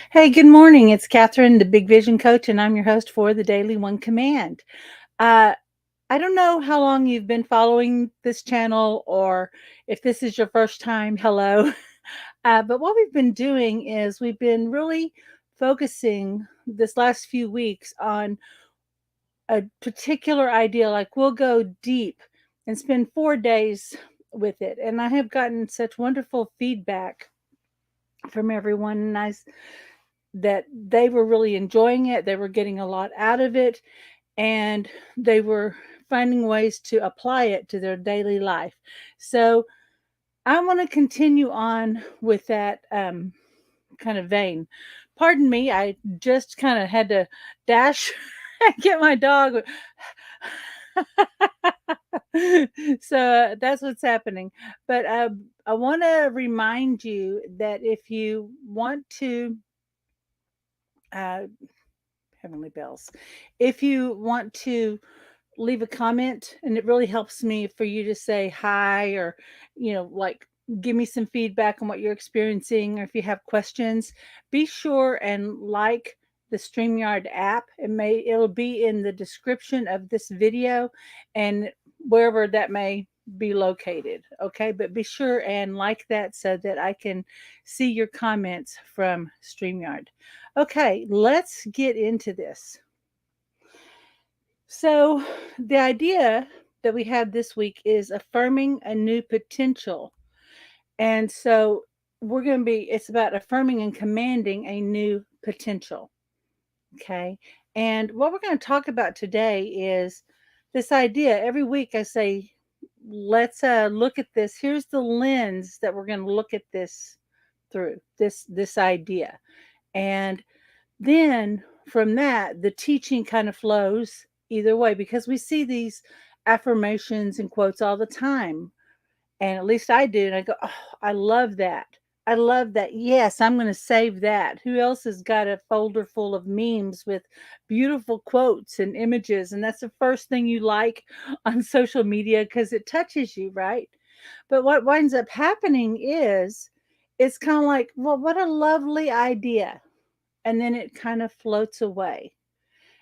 Hey, good morning. It's Catherine, the Big Vision Coach, and I'm your host for the Daily One Command. Uh, I don't know how long you've been following this channel or if this is your first time, hello. But what we've been doing is we've been really focusing this last few weeks on a particular idea. Like we'll go deep and spend 4 days with it. And I have gotten such wonderful feedback from everyone. That they were really enjoying it. They were getting a lot out of it, and they were finding ways to apply it to their daily life. So I want to continue on with that kind of vein. Pardon me, I just kind of had to dash and get my dog. So that's what's happening. But I want to remind you that if you want to uh, Heavenly Bells. If you want to leave a comment, and it really helps me for you to say hi or, like give me some feedback on what you're experiencing, or if you have questions, be sure and like the StreamYard app. It'll be in the description of this video and wherever that may be located. Okay, but be sure and like that so that I can see your comments from StreamYard. Okay, let's get into this. So, the idea that we have this week is affirming a new potential. And so, it's about affirming and commanding a new potential. Okay. And what we're going to talk about today is this idea. Every week I say, let's look at this. Here's the lens that we're going to look at this through this idea. And then from that, the teaching kind of flows either way because we see these affirmations and quotes all the time. And at least I do. And I go, oh, I love that. I love that. Yes, I'm going to save that. Who else has got a folder full of memes with beautiful quotes and images? And that's the first thing you like on social media because it touches you, right? But what winds up happening is it's kind of like, well, what a lovely idea, and then it kind of floats away.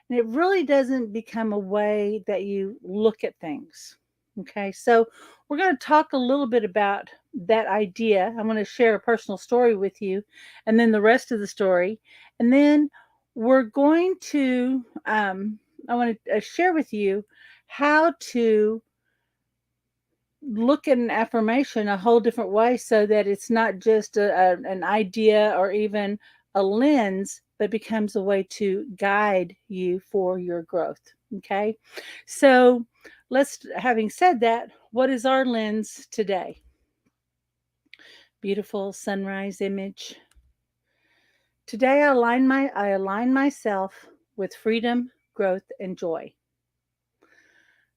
And it really doesn't become a way that you look at things. Okay, so we're going to talk a little bit about that idea. I'm going to share a personal story with you, and then the rest of the story. And then we're going to, I want to share with you how to look at an affirmation a whole different way so that it's not just an idea or even a lens, but becomes a way to guide you for your growth. Okay. So having said that, what is our lens today? Beautiful sunrise image. Today I align myself with freedom, growth, and joy.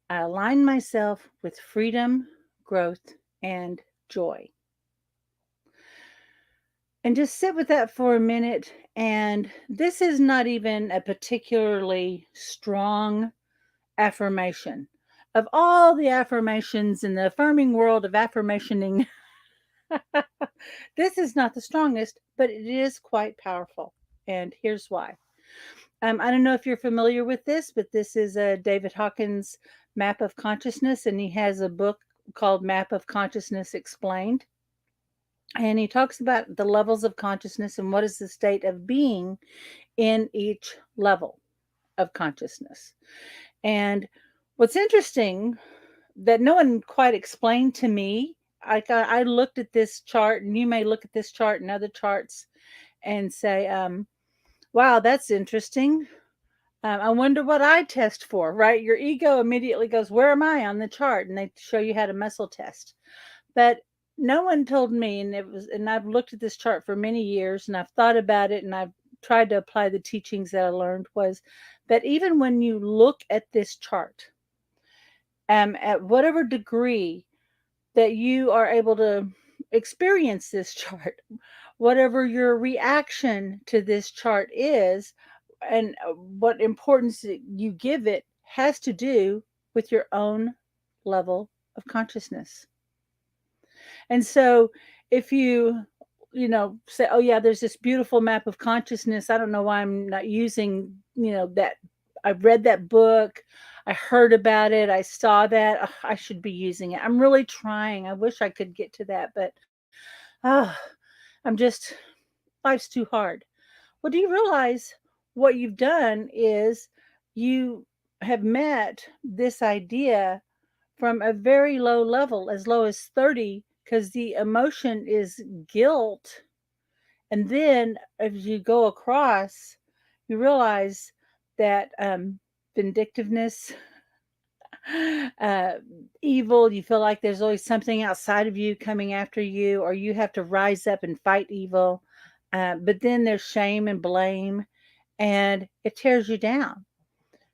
I align myself with freedom, growth, and joy. And just sit with that for a minute. And this is not even a particularly strong affirmation. Of all the affirmations in the affirming world of affirmationing, this is not the strongest, but it is quite powerful. And here's why. I don't know if you're familiar with this, but this is David Hawkins' Map of Consciousness, and he has a book called Map of Consciousness Explained. And he talks about the levels of consciousness and what is the state of being in each level of consciousness. And what's interesting that no one quite explained to me, I looked at this chart, and you may look at this chart and other charts and say, wow, that's interesting. I wonder what I test for, right? Your ego immediately goes, where am I on the chart? And they show you how to muscle test. But no one told me, and I've looked at this chart for many years, and I've thought about it, and I've tried to apply the teachings that I learned, was that even when you look at this chart, at whatever degree that you are able to experience this chart, whatever your reaction to this chart is, and what importance you give it, has to do with your own level of consciousness. And so if you say, oh yeah, there's this beautiful map of consciousness. I don't know why I'm not using, that. I've read that book. I heard about it. I saw that. Ugh, I should be using it. I'm really trying. I wish I could get to that, but ah, I'm just, life's too hard. Well, do you realize what you've done is you have met this idea from a very low level, as low as 30, because the emotion is guilt. And then as you go across, you realize that vindictiveness, uh, evil, you feel like there's always something outside of you coming after you, or you have to rise up and fight evil. But then there's shame and blame, and it tears you down.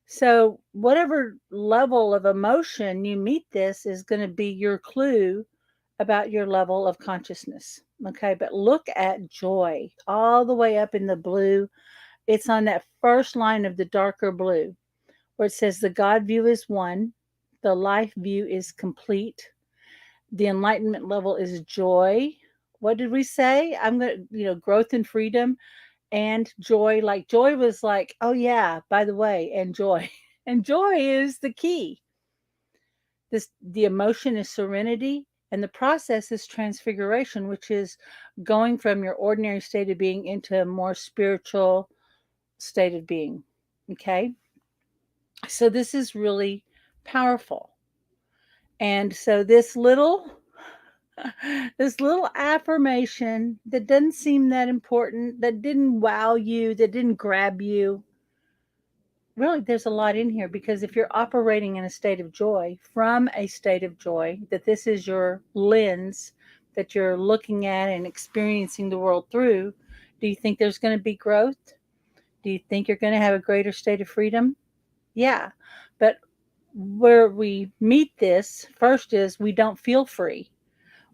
So, whatever level of emotion you meet, this is going to be your clue about your level of consciousness. Okay, but look at joy all the way up in the blue. It's on that first line of the darker blue where it says the God view is one, the life view is complete, the enlightenment level is joy. What did we say? I'm going to, growth and freedom and joy. Like joy was like, oh yeah, by the way, and joy. And joy is the key. The emotion is serenity, and the process is transfiguration, which is going from your ordinary state of being into a more spiritual state of being. Okay? So this is really powerful. And so this little affirmation that doesn't seem that important, that didn't wow you, that didn't grab you, really there's a lot in here, because if you're operating in a state of joy, from a state of joy, that this is your lens that you're looking at and experiencing the world through, do you think there's going to be growth? Do you think you're going to have a greater state of freedom? Yeah. But where we meet this first is we don't feel free.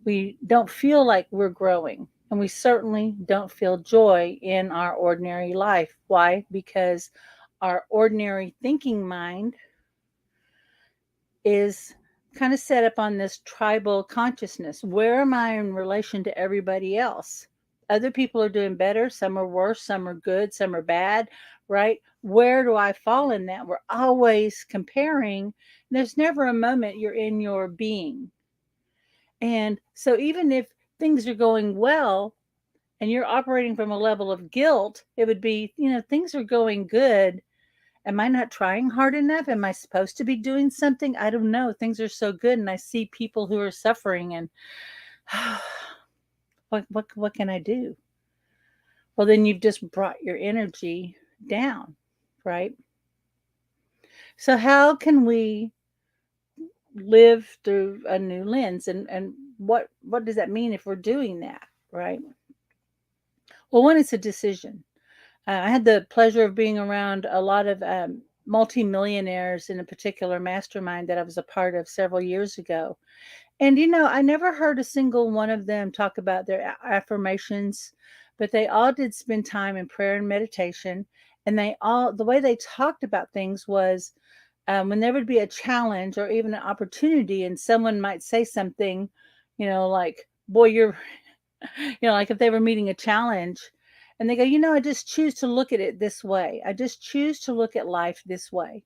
We don't feel like we're growing. And we certainly don't feel joy in our ordinary life. Why? Because our ordinary thinking mind is kind of set up on this tribal consciousness. Where am I in relation to everybody else? Other people are doing better. Some are worse. Some are good. Some are bad, right? Where do I fall in that? We're always comparing. There's never a moment you're in your being. And so even if things are going well and you're operating from a level of guilt, it would be, things are going good. Am I not trying hard enough? Am I supposed to be doing something? I don't know. Things are so good, and I see people who are suffering, and what can I do? Well, then you've just brought your energy down, right? So how can we live through a new lens, and what does that mean if we're doing that, right? Well, one, it's a decision. I had the pleasure of being around a lot of multimillionaires in a particular mastermind that I was a part of several years ago. And, I never heard a single one of them talk about their affirmations, but they all did spend time in prayer and meditation. And the way they talked about things was when there would be a challenge or even an opportunity, and someone might say something, like, boy, you're like if they were meeting a challenge and they go, I just choose to look at it this way. I just choose to look at life this way.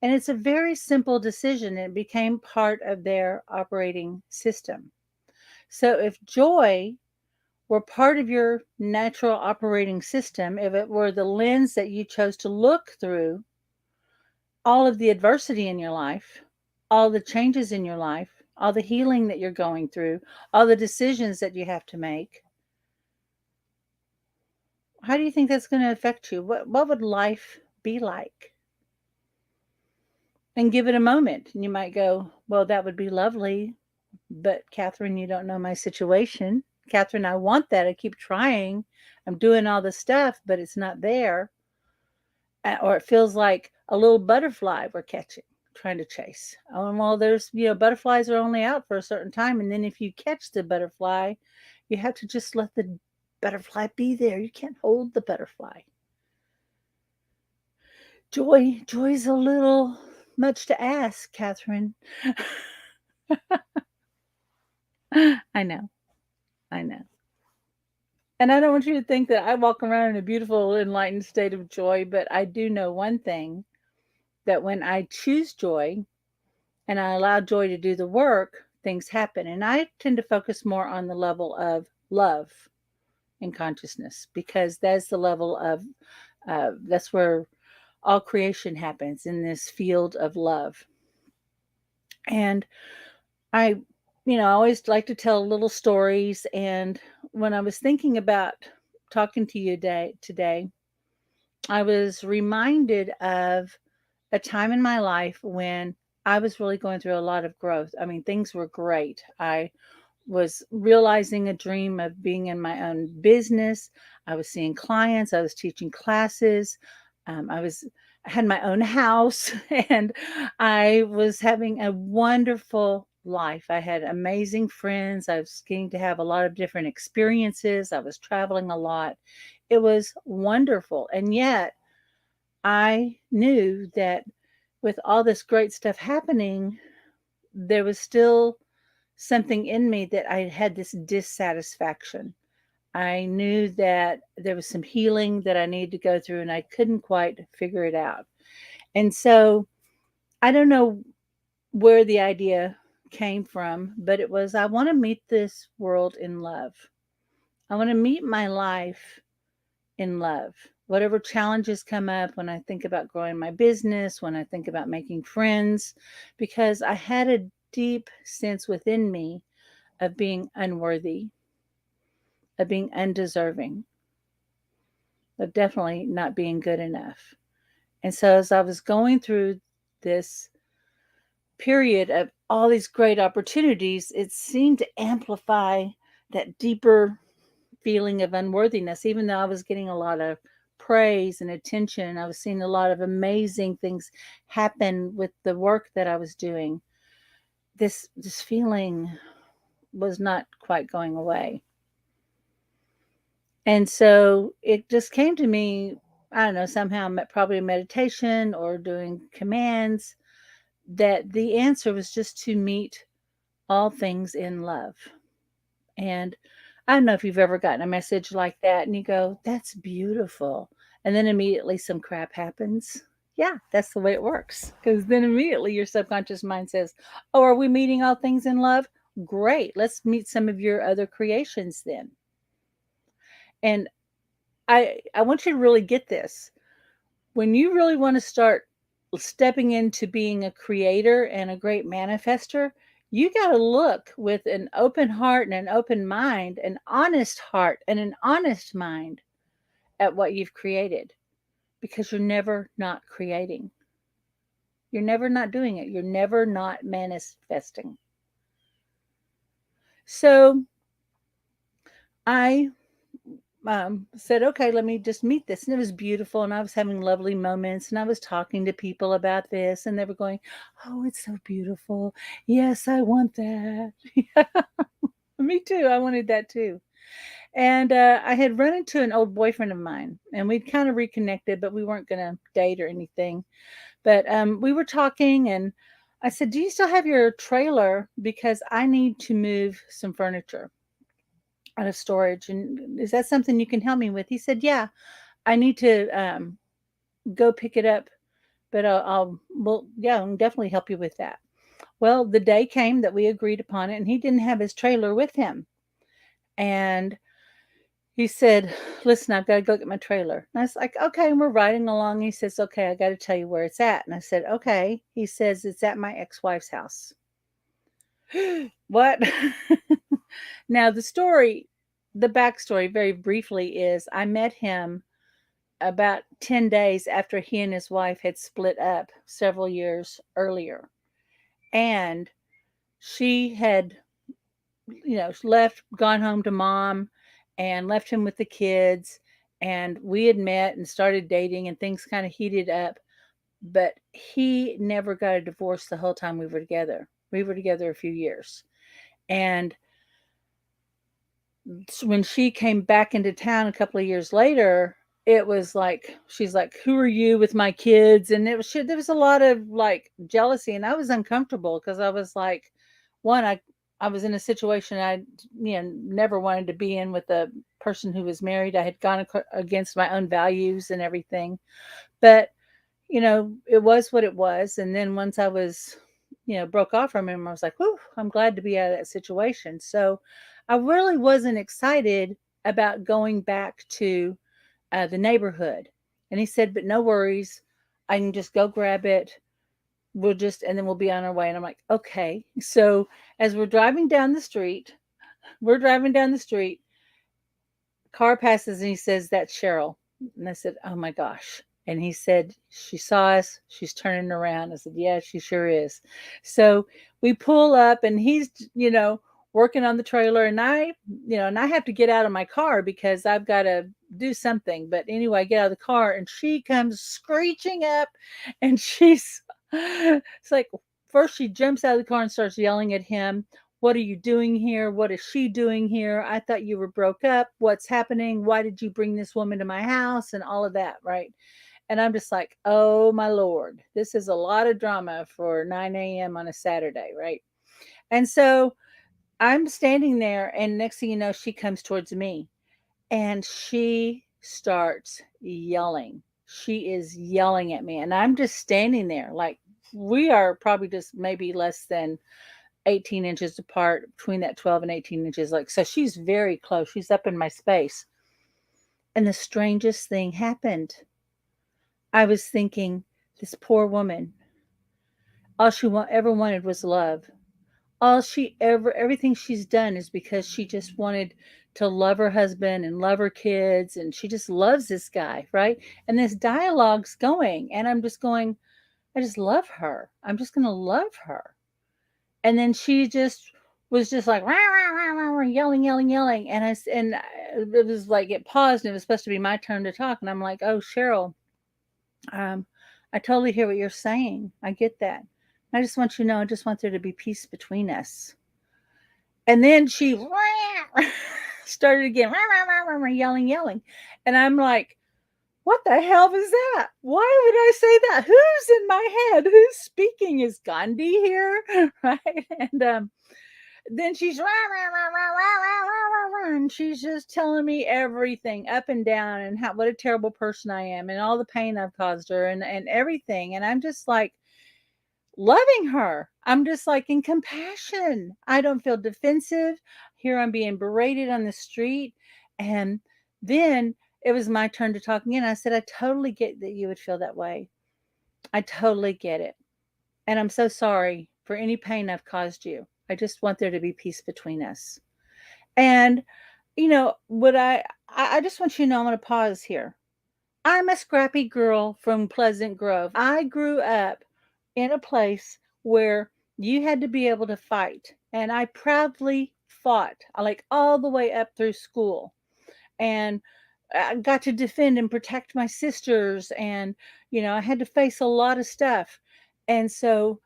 And it's a very simple decision. It became part of their operating system. So if joy were part of your natural operating system, if it were the lens that you chose to look through all of the adversity in your life, all the changes in your life, all the healing that you're going through, all the decisions that you have to make, how do you think that's going to affect you? What would life be like? And give it a moment. And you might go, well, that would be lovely. But Catherine, you don't know my situation. Catherine, I want that. I keep trying. I'm doing all the stuff, but it's not there. Or it feels like a little butterfly we're catching, trying to chase. Oh, well, there's, butterflies are only out for a certain time. And then if you catch the butterfly, you have to just let the butterfly be there. You can't hold the butterfly. Joy's a little much to ask, Catherine. I know. I know. And I don't want you to think that I walk around in a beautiful, enlightened state of joy, but I do know one thing, that when I choose joy and I allow joy to do the work, things happen. And I tend to focus more on the level of love in consciousness, because that's the level of, that's where all creation happens, in this field of love. And I, I always like to tell little stories. And when I was thinking about talking to you today, I was reminded of a time in my life when I was really going through a lot of growth. I mean, things were great. I was realizing a dream of being in my own business. I was seeing clients, I was teaching classes. I had my own house, and I was having a wonderful life. I had amazing friends. I was getting to have a lot of different experiences. I was traveling a lot. It was wonderful. And yet I knew that with all this great stuff happening, there was still something in me that I had this dissatisfaction. I knew that there was some healing that I needed to go through, and I couldn't quite figure it out. And so I don't know where the idea came from, but it was, I want to meet this world in love. I want to meet my life in love. Whatever challenges come up when I think about growing my business, when I think about making friends, because I had a deep sense within me of being unworthy, of being undeserving, of definitely not being good enough. And so as I was going through this period of all these great opportunities, it seemed to amplify that deeper feeling of unworthiness, even though I was getting a lot of praise and attention. I was seeing a lot of amazing things happen with the work that I was doing. This feeling was not quite going away. And so it just came to me, I don't know, somehow, probably meditation or doing commands, that the answer was just to meet all things in love. And I don't know if you've ever gotten a message like that and you go, that's beautiful. And then immediately some crap happens. Yeah, that's the way it works. Because then immediately your subconscious mind says, oh, are we meeting all things in love? Great. Let's meet some of your other creations then. And I want you to really get this. When you really want to start stepping into being a creator and a great manifester, you got to look with an open heart and an open mind, an honest heart and an honest mind at what you've created, because you're never not creating. You're never not doing it. You're never not manifesting. So I said, okay, let me just meet this. And it was beautiful. And I was having lovely moments. And I was talking to people about this. And they were going, oh, it's so beautiful. Yes, I want that. Me too. I wanted that too. And I had run into an old boyfriend of mine. And we'd kind of reconnected, but we weren't going to date or anything. But we were talking. And I said, do you still have your trailer? Because I need to move some furniture out of storage. And is that something you can help me with? He said, yeah. I need to go pick it up, but well, yeah, I'll definitely help you with that. Well, the day came that we agreed upon it, and he didn't have his trailer with him. And he said, listen, I've got to go get my trailer. And I was like, okay. And we're riding along. He says, okay, I got to tell you where it's at. And I said, okay. He says, it's at my ex-wife's house. What? Now, the backstory, very briefly, is I met him about 10 days after he and his wife had split up several years earlier. And she had, left, gone home to mom and left him with the kids. And we had met and started dating, and things kind of heated up. But he never got a divorce the whole time we were together. We were together a few years. And when she came back into town a couple of years later, it was like, she's like, who are you with my kids? And there was a lot of like jealousy, and I was uncomfortable because I was like, one, I was in a situation I, never wanted to be in with a person who was married. I had gone against my own values and everything. But, it was what it was. And then once I was, broke off from him, I was like, whew, I'm glad to be out of that situation. So I really wasn't excited about going back to the neighborhood. And he said, but no worries. I can just go grab it. And then we'll be on our way. And I'm like, okay. So as we're driving down the street, car passes and he says, that's Cheryl. And I said, oh my gosh. And he said, she saw us. She's turning around. I said, yeah, she sure is. So we pull up and he's, working on the trailer and I have to get out of my car because I've got to do something. But anyway, I get out of the car and she comes screeching up and it's like, first she jumps out of the car and starts yelling at him. What are you doing here? What is she doing here? I thought you were broke up. What's happening? Why did you bring this woman to my house? And all of that, right? And I'm just like, oh my Lord, this is a lot of drama for 9 a.m. on a Saturday, right? And so I'm standing there, and next thing you know, she comes towards me and she starts yelling. She is yelling at me, and I'm just standing there like we are probably just maybe less than 18 inches apart between that 12 and 18 inches. Like, so she's very close. She's up in my space. And the strangest thing happened. I was thinking, this poor woman, all she ever wanted was love. Everything she's done is because she just wanted to love her husband and love her kids. And she just loves this guy, right? And this dialogue's going. And I'm just going, I just love her. I'm just going to love her. And then she just was just like rah, rah, rah, rah, rah, yelling, yelling, yelling. And it was like it paused and it was supposed to be my turn to talk. And I'm like, oh, Cheryl, I totally hear what you're saying. I get that. I just want you to know, I just want there to be peace between us. And then she started again, yelling, yelling. And I'm like, what the hell was that? Why would I say that? Who's in my head? Who's speaking? Is Gandhi here? Right? And then she's and she's just telling me everything up and down and what a terrible person I am and all the pain I've caused her and everything. And I'm just like loving her. I'm just like in compassion. I don't feel defensive. Here I'm being berated on the street. And then it was my turn to talk again. I said, I totally get that you would feel that way. I totally get it. And I'm so sorry for any pain I've caused you. I just want there to be peace between us. And, what I just want you to know, I'm going to pause here. I'm a scrappy girl from Pleasant Grove. I grew up in a place where you had to be able to fight. And I proudly fought, like all the way up through school. And I got to defend and protect my sisters. And, I had to face a lot of stuff. And so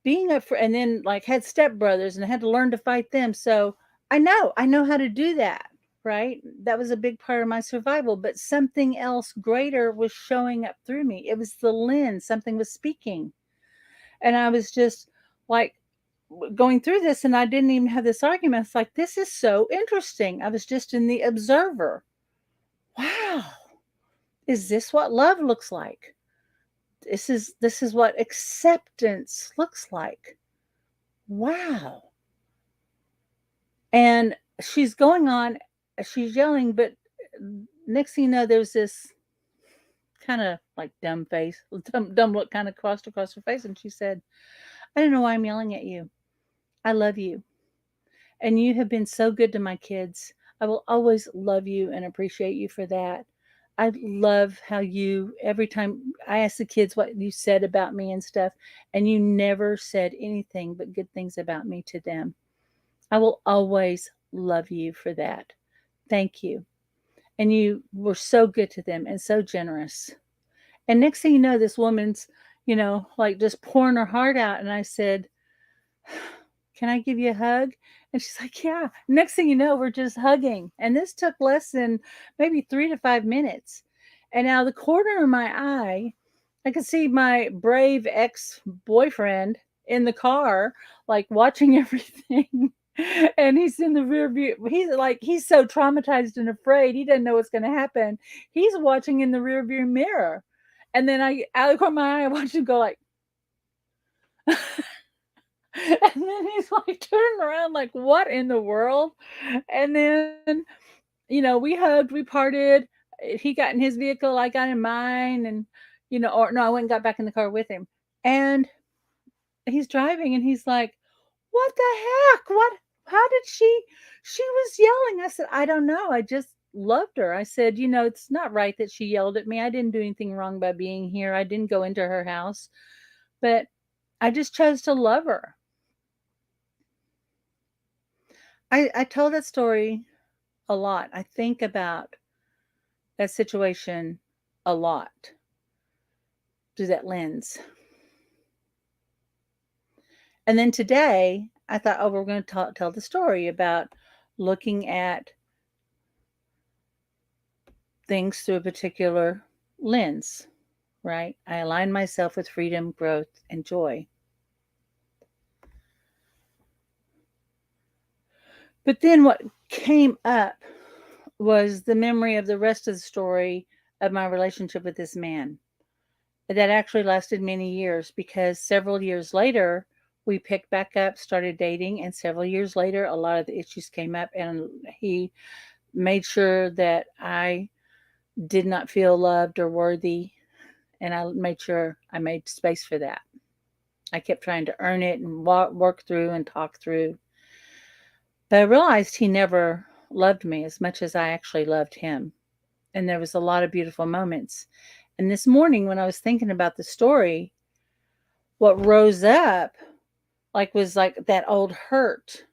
being up for, and then like had stepbrothers and I had to learn to fight them. So I know how to do that. Right. That was a big part of my survival, but something else greater was showing up through me. It was the lens, something was speaking. And I was just like going through this and I didn't even have this argument. It's like, this is so interesting. I was just in the observer. Wow. Is this what love looks like? This is what acceptance looks like. Wow. And she's going on, she's yelling, but next thing you know, there's this kind of like dumb face, dumb look kind of crossed across her face. And she said, I don't know why I'm yelling at you. I love you. And you have been so good to my kids. I will always love you and appreciate you for that. I love how every time I ask the kids what you said about me and stuff, and you never said anything but good things about me to them. I will always love you for that. Thank you. And you were so good to them and so generous. And next thing you know, this woman's, like just pouring her heart out. And I said, can I give you a hug? And she's like, yeah. Next thing you know, we're just hugging. And this took less than maybe 3 to 5 minutes. And out of the corner of my eye, I could see my brave ex-boyfriend in the car, like watching everything. And he's in the rear view. He's so traumatized and afraid. He doesn't know what's going to happen. He's watching in the rear view mirror. And then out of the corner of my eye, I watch him go like, and then he's like turning around like, what in the world? And then, we hugged, we parted. He got in his vehicle, I got in mine, and or no, I went and got back in the car with him. And he's driving and he's like, "What the heck? What how did she was yelling." I said, "I don't know. I just loved her." I said, "It's not right that she yelled at me. I didn't do anything wrong by being here. I didn't go into her house, but I just chose to love her." I told that story a lot. I think about that situation a lot through that lens. And then today, I thought, oh, we're going to tell the story about looking at things through a particular lens, right? I align myself with freedom, growth, and joy. But then what came up was the memory of the rest of the story of my relationship with this man. That actually lasted many years, because several years later, we picked back up, started dating, and several years later, a lot of the issues came up, and he made sure that I did not feel loved or worthy, and I made sure I made space for that. I kept trying to earn it and work through and talk through. But I realized he never loved me as much as I actually loved him. And there was a lot of beautiful moments. And this morning, when I was thinking about the story, what rose up was like that old hurt.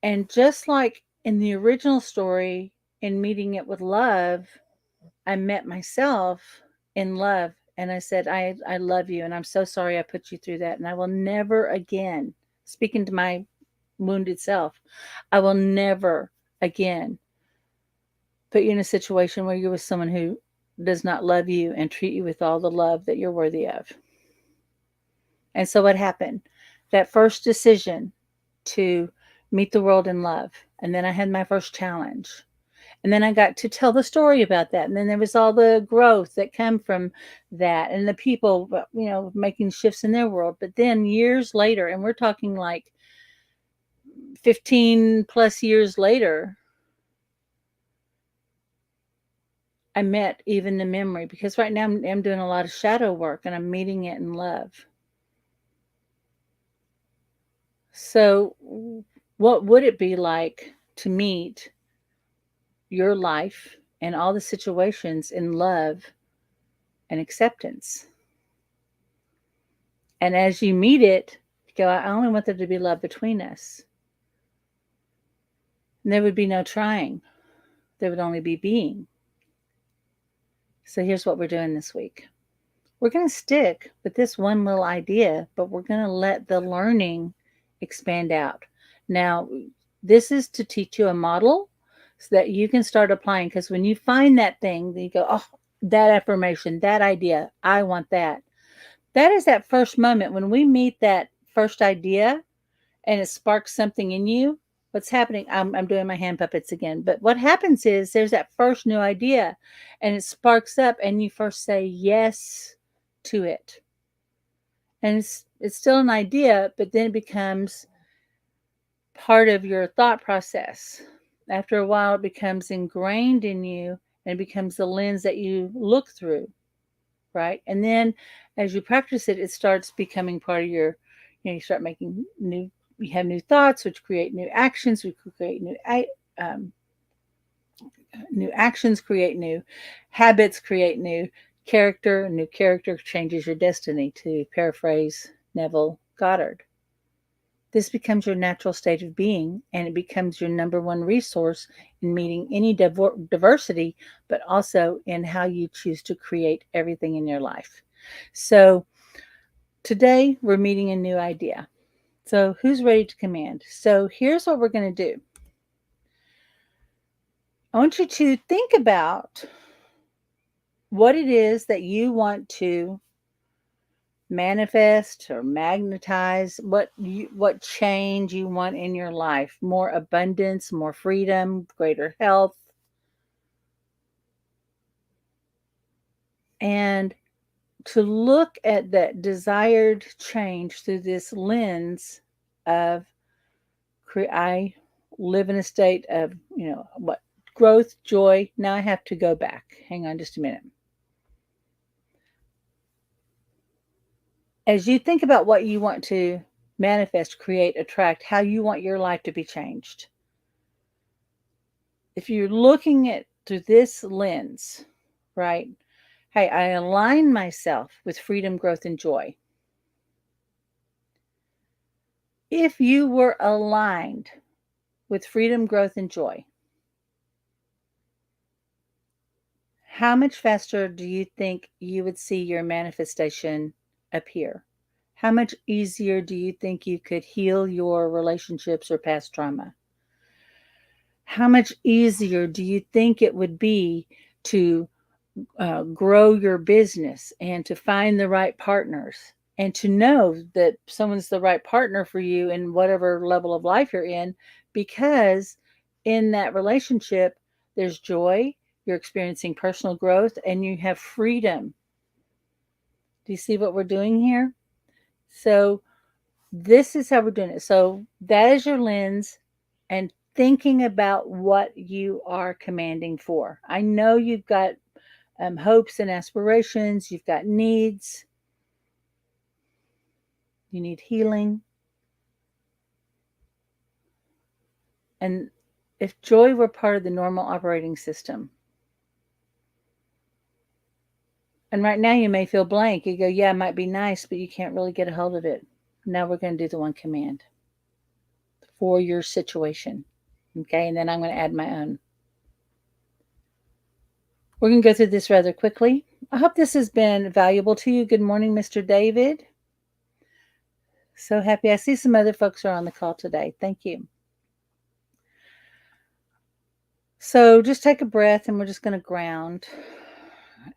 And just like in the original story, in meeting it with love, I met myself in love. And I said, I love you. And I'm so sorry I put you through that. And I will never again, speaking to my wounded self, I will never again put you in a situation where you're with someone who does not love you and treat you with all the love that you're worthy of. And so what happened? That first decision to meet the world in love. And then I had my first challenge. And then I got to tell the story about that. And then there was all the growth that came from that, and the people, making shifts in their world. But then years later, and we're talking like 15 plus years later, I met even the memory, because right now I'm doing a lot of shadow work and I'm meeting it in love. So what would it be like to meet your life and all the situations in love and acceptance? And as you meet it, you go, I only want there to be love between us. And there would be no trying. There would only be being. So here's what we're doing this week. We're going to stick with this one little idea, but we're going to let the learning expand out. Now, this is to teach you a model so that you can start applying. Because when you find that thing, you go, oh, that affirmation, that idea, I want that. That is that first moment when we meet that first idea and it sparks something in you. What's happening? I'm doing my hand puppets again. But what happens is there's that first new idea and it sparks up, and you first say yes to it. And it's still an idea, but then it becomes part of your thought process. After a while, it becomes ingrained in you, and it becomes the lens that you look through, right? And then as you practice it, it starts becoming part of your, you start making you have new thoughts, which create new actions, which create new actions, create new habits, create new character. New character changes your destiny, to paraphrase Neville Goddard. This becomes your natural state of being, and it becomes your number one resource in meeting any diversity, but also in how you choose to create everything in your life. So today we're meeting a new idea. So who's ready to command? So here's what we're going to do. I want you to think about what it is that you want to manifest or magnetize what change you want in your life. More abundance, more freedom, greater health. And to look at that desired change through this lens of I live in a state of, what, growth, joy. Now I have to go back. Hang on just a minute. As you think about what you want to manifest, create, attract, how you want your life to be changed, if you're looking at through this lens, right? Hey, I align myself with freedom, growth, and joy. If you were aligned with freedom, growth, and joy, how much faster do you think you would see your manifestation appear? How much easier do you think you could heal your relationships or past trauma? How much easier do you think it would be to grow your business and to find the right partners and to know that someone's the right partner for you in whatever level of life you're in? Because in that relationship, there's joy, you're experiencing personal growth, and you have freedom. Do you see what we're doing here? So this is how we're doing it. So that is your lens, and thinking about what you are commanding for. I know you've got hopes and aspirations, you've got needs, you need healing. And if joy were part of the normal operating system, and right now you may feel blank, you go, yeah, it might be nice, but you can't really get a hold of it. Now we're going to do the one command for your situation. Okay, and then I'm going to add my own. We're going to go through this rather quickly. I hope this has been valuable to you. Good morning, Mr. David. So happy. I see some other folks are on the call today. Thank you. So just take a breath and we're just going to ground.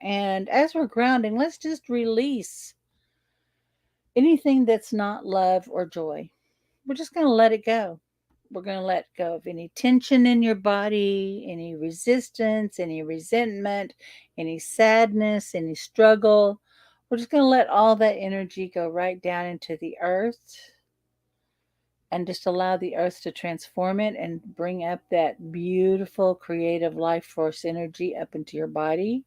And as we're grounding, let's just release anything that's not love or joy. We're just going to let it go. We're going to let go of any tension in your body, any resistance, any resentment, any sadness, any struggle. We're just going to let all that energy go right down into the earth and just allow the earth to transform it and bring up that beautiful creative life force energy up into your body.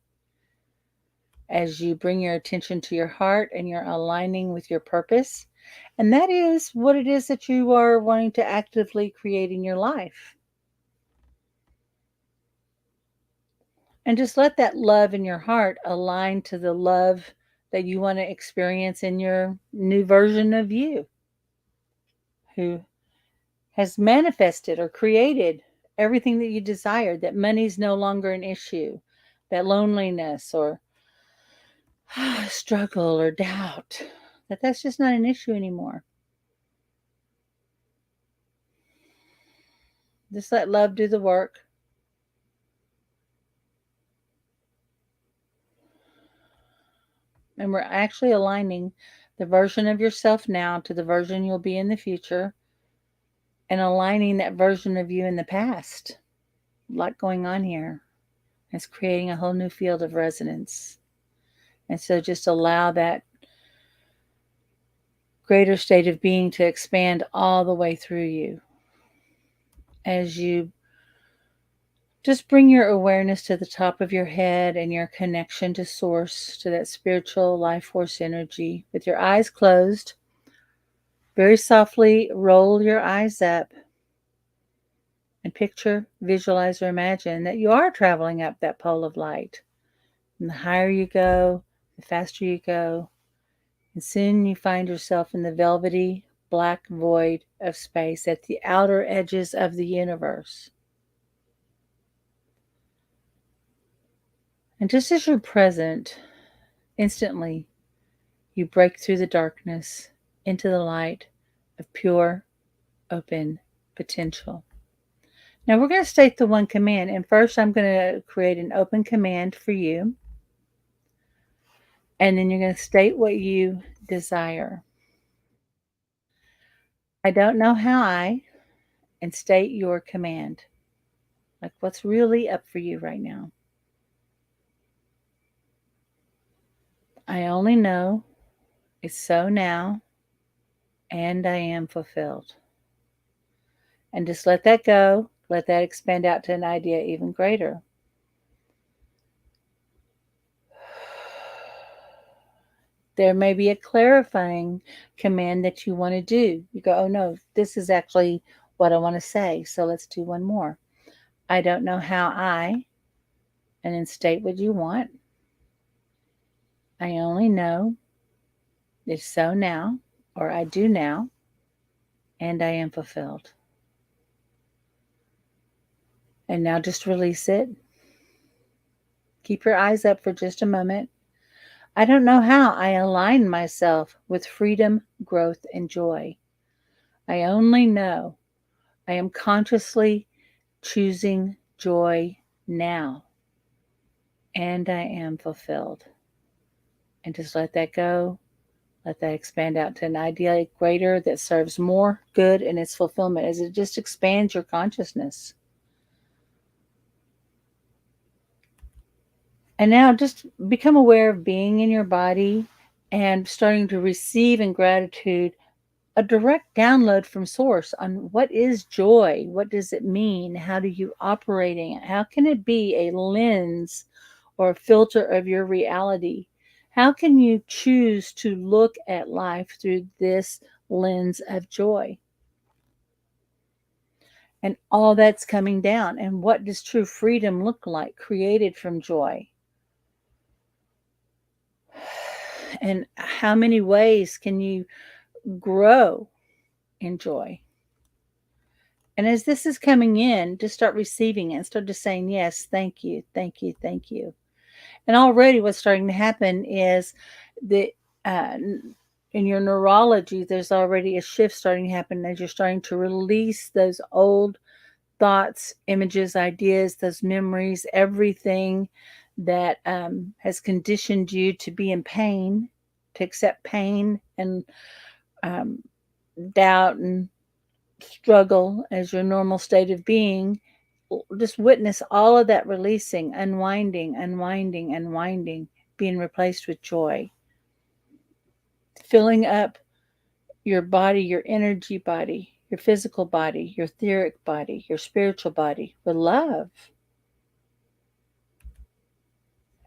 As you bring your attention to your heart and you're aligning with your purpose. And that is what it is that you are wanting to actively create in your life. And just let that love in your heart align to the love that you want to experience in your new version of you, who has manifested or created everything that you desired, that money's no longer an issue, that loneliness or struggle or doubt, that's just not an issue anymore. Just let love do the work. And we're actually aligning the version of yourself now to the version you'll be in the future, and aligning that version of you in the past. A lot going on here. It's creating a whole new field of resonance. And so just allow that greater state of being to expand all the way through you as you just bring your awareness to the top of your head and your connection to source, to that spiritual life force energy. With your eyes closed, very softly roll your eyes up and picture, visualize, or imagine that you are traveling up that pole of light. And the higher you go, the faster you go. And soon you find yourself in the velvety black void of space at the outer edges of the universe. And just as you're present, instantly you break through the darkness into the light of pure, open potential. Now we're going to state the one command. And first I'm going to create an open command for you. And then you're going to state what you desire. I don't know how and state your command. Like what's really up for you right now. I only know it's so now and I am fulfilled. And just let that go. Let that expand out to an idea even greater. There may be a clarifying command that you want to do. You go, oh no, this is actually what I want to say. So let's do one more. I don't know how and then state what you want. I only know it's so now, or I do now, and I am fulfilled. And now just release it. Keep your eyes up for just a moment. I don't know how I align myself with freedom, growth, and joy. I only know I am consciously choosing joy now, and I am fulfilled. And just let that go. Let that expand out to an idea greater that serves more good in its fulfillment as it just expands your consciousness. And now just become aware of being in your body and starting to receive in gratitude a direct download from source on what is joy, what does it mean, how do you operate in it, how can it be a lens or a filter of your reality, how can you choose to look at life through this lens of joy, and all that's coming down, and what does true freedom look like created from joy, and how many ways can you grow in joy. And as this is coming in, just start receiving it and start just saying, yes, thank you, thank you, thank you. And already what's starting to happen is that in your neurology, there's already a shift starting to happen as you're starting to release those old thoughts, images, ideas, those memories, everything that has conditioned you to be in pain, to accept pain and um, doubt and struggle as your normal state of being. Just witness all of that releasing, unwinding, unwinding, unwinding, being replaced with joy, filling up your body, your energy body, your physical body, your etheric body, your spiritual body with love.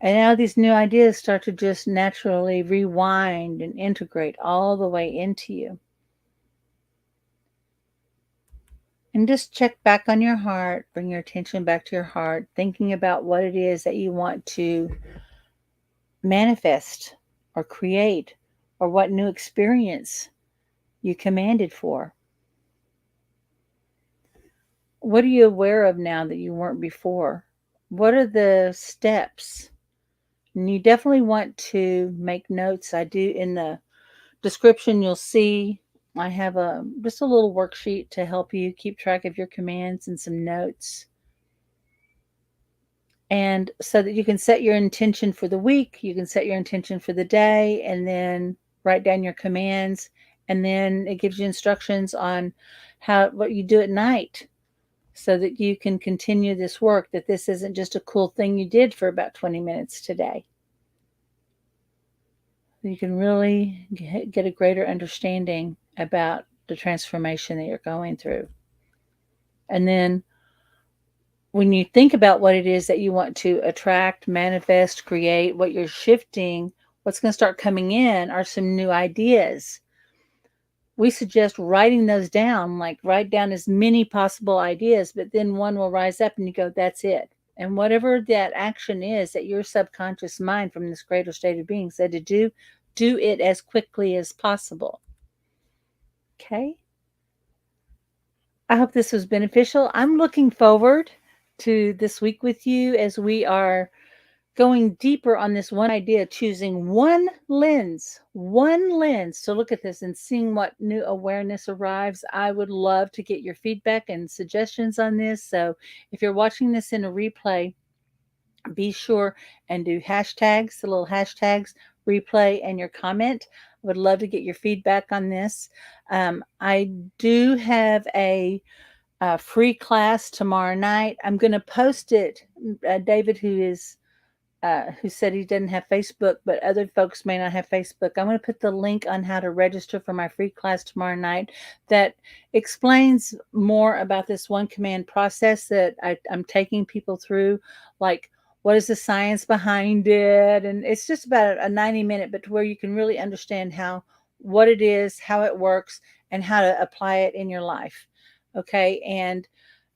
And now these new ideas start to just naturally rewind and integrate all the way into you. And just check back on your heart, bring your attention back to your heart, thinking about what it is that you want to manifest or create, or what new experience you commanded for. What are you aware of now that you weren't before? What are the steps? And you definitely want to make notes. I do in the description, you'll see I have just a little worksheet to help you keep track of your commands and some notes. And so that you can set your intention for the week, you can set your intention for the day, and then write down your commands. And then it gives you instructions on what you do at night so that you can continue this work, that this isn't just a cool thing you did for about 20 minutes today. You can really get a greater understanding about the transformation that you're going through. And then when you think about what it is that you want to attract, manifest, create, what you're shifting, what's going to start coming in are some new ideas. We suggest writing those down, like write down as many possible ideas, but then one will rise up and you go, that's it. And whatever that action is that your subconscious mind from this greater state of being said to do it as quickly as possible. Okay? I hope this was beneficial. I'm looking forward to this week with you as we are going deeper on this one idea, choosing one lens to look at this and seeing what new awareness arrives. I would love to get your feedback and suggestions on this. So if you're watching this in a replay, be sure and do hashtags, the little hashtags, replay, and your comment. Would love to get your feedback on this. I do have a free class tomorrow night. I'm going to post it. David, who said he didn't have Facebook, but other folks may not have Facebook. I'm going to put the link on how to register for my free class tomorrow night that explains more about this one command process that I'm taking people through, like what is the science behind it. And it's just about a 90-minute, but to where you can really understand what it is, how it works, and how to apply it in your life. Okay. And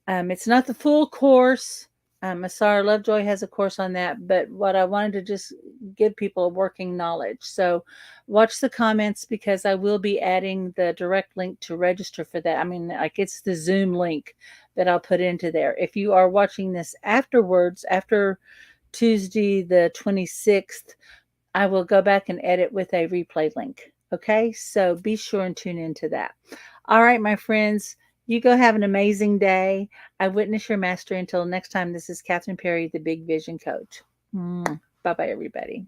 it's not the full course. Masara Lovejoy has a course on that, but what I wanted to just give people a working knowledge. So watch the comments because I will be adding the direct link to register for that. I mean, like it's the Zoom link that I'll put into there. If you are watching this afterwards, after Tuesday the 26th, I will go back and edit with a replay link. Okay, so be sure and tune into that. All right, my friends, you go have an amazing day. I witness your mastery. Until next time, this is Catherine Perry, the Big Vision Coach. Bye bye, everybody.